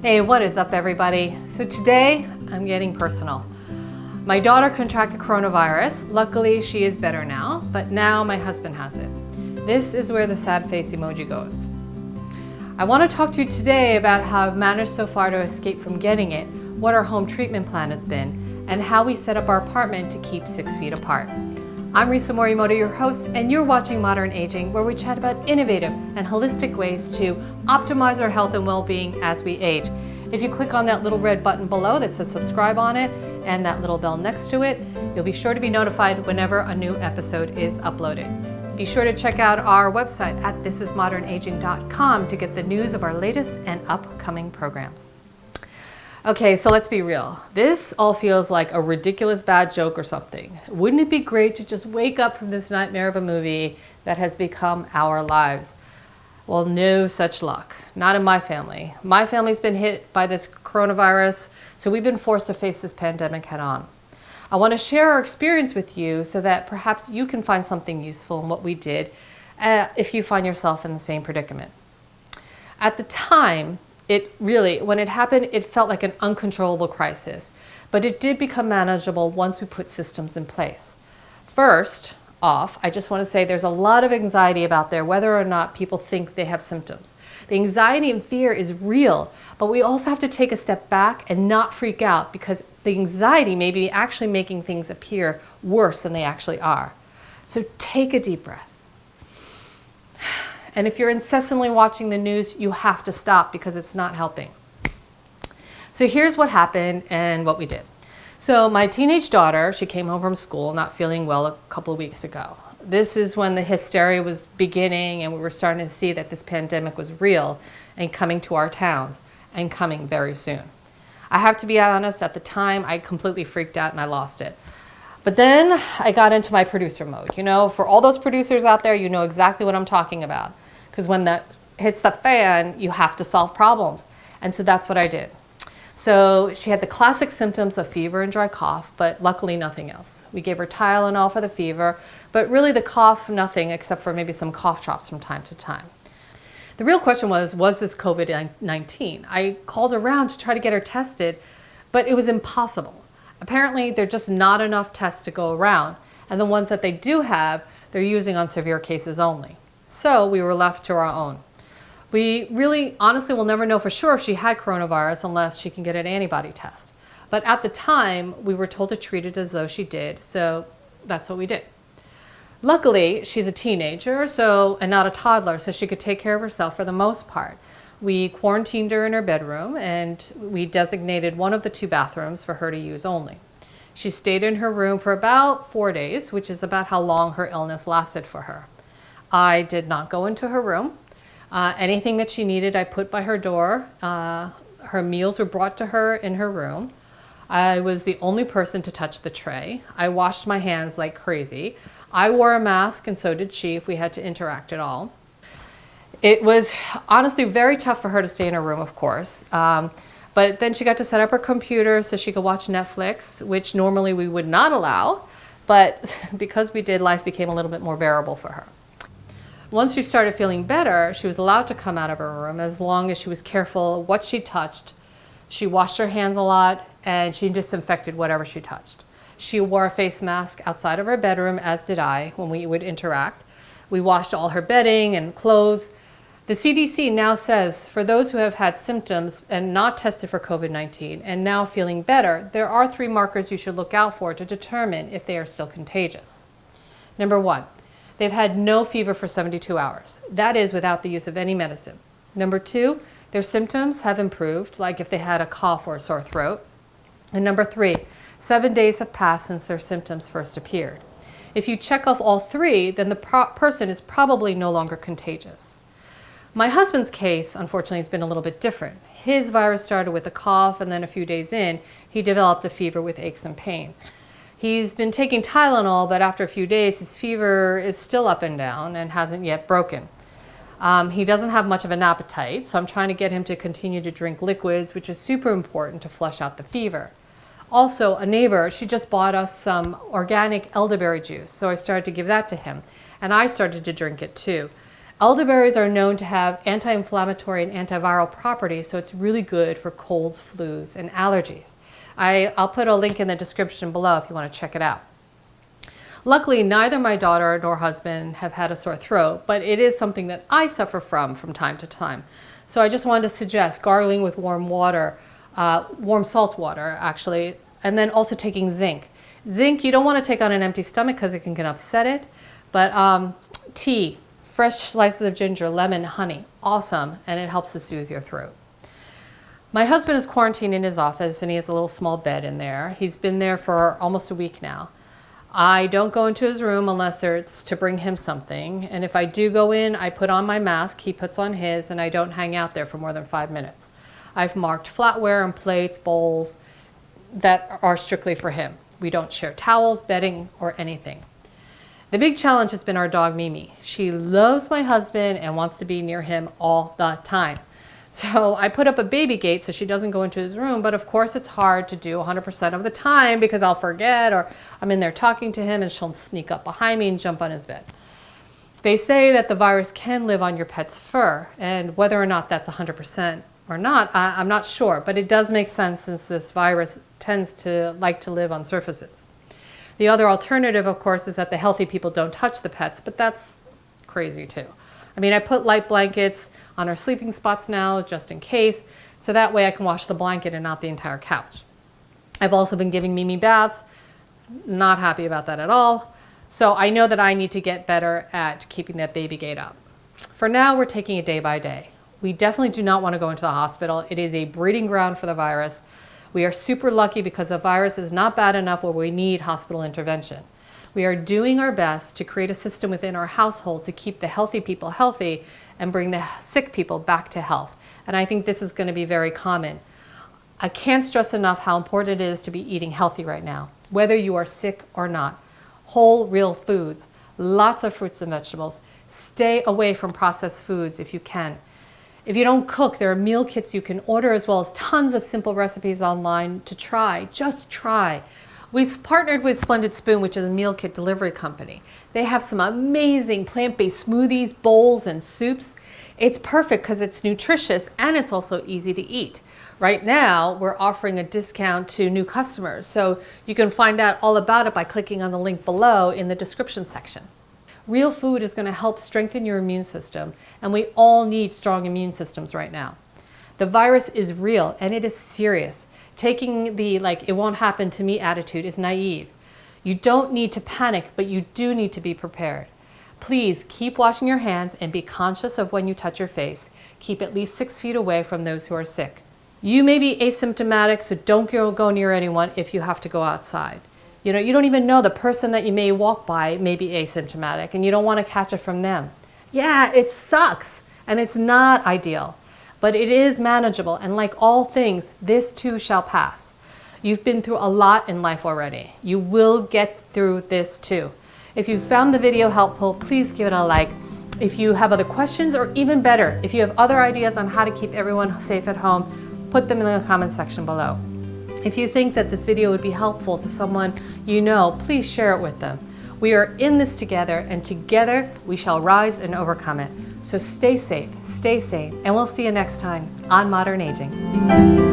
Hey, what is up everybody? So today I'm getting personal. My daughter contracted coronavirus. Luckily she is better now, but now my husband has it. This is where the sad face emoji goes. I want to talk to you today about how I've managed so far to escape from getting it, what our home treatment plan has been, and how we set up our apartment to keep 6 feet apart. I'm Risa Morimoto, your host, and you're watching Modern Aging, where we chat about innovative and holistic ways to optimize our health and well-being as we age. If you click on that little red button below that says subscribe on it and that little bell next to it, you'll be sure to be notified whenever a new episode is uploaded. Be sure to check out our website at thisismodernaging.com to get the news of our latest and upcoming programs. Okay, so let's be real. This all feels like a ridiculous bad joke or something. Wouldn't it be great to just wake up from this nightmare of a movie that has become our lives? Well, no such luck. Not in my family. My family's been hit by this coronavirus, so we've been forced to face this pandemic head on. I want to share our experience with you so that perhaps you can find something useful in what we did if you find yourself in the same predicament. At the time, when it happened, it felt like an uncontrollable crisis, but it did become manageable once we put systems in place. First off, I just want to say there's a lot of anxiety about there whether or not people think they have symptoms. The anxiety and fear is real, but we also have to take a step back and not freak out because the anxiety may be actually making things appear worse than they actually are. So take a deep breath. And if you're incessantly watching the news, you have to stop because it's not helping. So here's what happened and what we did. So my teenage daughter, she came home from school not feeling well a couple of weeks ago. This is when the hysteria was beginning and we were starting to see that this pandemic was real and coming to our towns and coming very soon. I have to be honest, at the time I completely freaked out and I lost it. But then I got into my producer mode. You know, for all those producers out there, you know exactly what I'm talking about. Because when that hits the fan, you have to solve problems. And so that's what I did. So she had the classic symptoms of fever and dry cough, but luckily nothing else. We gave her Tylenol for the fever, but really the cough, nothing except for maybe some cough drops from time to time. The real question was this Covid-19? I called around to try to get her tested, but it was impossible. Apparently, there are just not enough tests to go around, and the ones that they do have, they're using on severe cases only. So we were left to our own. We really, honestly, will never know for sure if she had coronavirus unless she can get an antibody test. But at the time, we were told to treat it as though she did, so that's what we did. Luckily, she's a teenager, and not a toddler, so she could take care of herself for the most part. We quarantined her in her bedroom, and we designated one of the 2 bathrooms for her to use only. She stayed in her room for about 4 days, which is about how long her illness lasted for her. I did not go into her room. Anything that she needed, I put by her door. Her meals were brought to her in her room. I was the only person to touch the tray. I washed my hands like crazy. I wore a mask, and so did she if we had to interact at all. It was honestly very tough for her to stay in her room, of course. But then she got to set up her computer so she could watch Netflix, which normally we would not allow. But because we did, life became a little bit more bearable for her. Once she started feeling better, she was allowed to come out of her room as long as she was careful what she touched. She washed her hands a lot and she disinfected whatever she touched. She wore a face mask outside of her bedroom, as did I, when we would interact. We washed all her bedding and clothes. The CDC now says for those who have had symptoms and not tested for COVID-19 and now feeling better, there are 3 markers you should look out for to determine if they are still contagious. Number 1. They've had no fever for 72 hours. That is without the use of any medicine. Number 2, their symptoms have improved, like if they had a cough or a sore throat. And number 3, 7 days have passed since their symptoms first appeared. If you check off all 3, then the person is probably no longer contagious. My husband's case, unfortunately, has been a little bit different. His virus started with a cough, and then a few days in, he developed a fever with aches and pain. He's been taking Tylenol, but after a few days, his fever is still up and down and hasn't yet broken. He doesn't have much of an appetite, so I'm trying to get him to continue to drink liquids, which is super important to flush out the fever. Also, a neighbor, she just bought us some organic elderberry juice, so I started to give that to him. And I started to drink it too. Elderberries are known to have anti-inflammatory and antiviral properties, so it's really good for colds, flus, and allergies. I'll put a link in the description below if you want to check it out. Luckily, neither my daughter nor husband have had a sore throat, but it is something that I suffer from time to time. So I just wanted to suggest gargling with warm water, warm salt water actually, and then also taking zinc. Zinc you don't want to take on an empty stomach because it can upset it, but tea, fresh slices of ginger, lemon, honey, awesome, and it helps to soothe your throat. My husband is quarantined in his office and he has a little small bed in there. He's been there for almost a week now. I don't go into his room unless it's to bring him something. And if I do go in, I put on my mask, he puts on his, and I don't hang out there for more than 5 minutes. I've marked flatware and plates, bowls that are strictly for him. We don't share towels, bedding, or anything. The big challenge has been our dog Mimi. She loves my husband and wants to be near him all the time. So I put up a baby gate so she doesn't go into his room, but of course it's hard to do 100% of the time because I'll forget, or I'm in there talking to him and she'll sneak up behind me and jump on his bed. They say that the virus can live on your pet's fur, and whether or not that's 100% or not, I'm not sure, but it does make sense since this virus tends to like to live on surfaces. The other alternative, of course, is that the healthy people don't touch the pets, but that's crazy too. I mean, I put light blankets on our sleeping spots now, just in case, so that way I can wash the blanket and not the entire couch. I've also been giving Mimi baths, not happy about that at all. So I know that I need to get better at keeping that baby gate up. For now, we're taking it day by day. We definitely do not want to go into the hospital. It is a breeding ground for the virus. We are super lucky because the virus is not bad enough where we need hospital intervention. We are doing our best to create a system within our household to keep the healthy people healthy and bring the sick people back to health. And I think this is going to be very common. I can't stress enough how important it is to be eating healthy right now, whether you are sick or not. Whole, real foods, lots of fruits and vegetables. Stay away from processed foods if you can. If you don't cook, there are meal kits you can order, as well as tons of simple recipes online to try. Just try. We've partnered with Splendid Spoon, which is a meal kit delivery company. They have some amazing plant-based smoothies, bowls, and soups. It's perfect because it's nutritious and it's also easy to eat. Right now, we're offering a discount to new customers, so you can find out all about it by clicking on the link below in the description section. Real food is going to help strengthen your immune system, and we all need strong immune systems right now. The virus is real and it is serious. Taking the it won't happen to me attitude is naive. You don't need to panic, but you do need to be prepared. Please keep washing your hands and be conscious of when you touch your face. Keep at least 6 feet away from those who are sick. You may be asymptomatic, so don't go near anyone if you have to go outside. You don't even know the person that you may walk by may be asymptomatic, and you don't want to catch it from them. Yeah, it sucks, and it's not ideal. But it is manageable, and like all things, this too shall pass. You've been through a lot in life already. You will get through this too. If you found the video helpful, please give it a like. If you have other questions, or even better, if you have other ideas on how to keep everyone safe at home, put them in the comment section below. If you think that this video would be helpful to someone you know, please share it with them. We are in this together, and together we shall rise and overcome it. So stay safe, stay sane, and we'll see you next time on Modern Aging.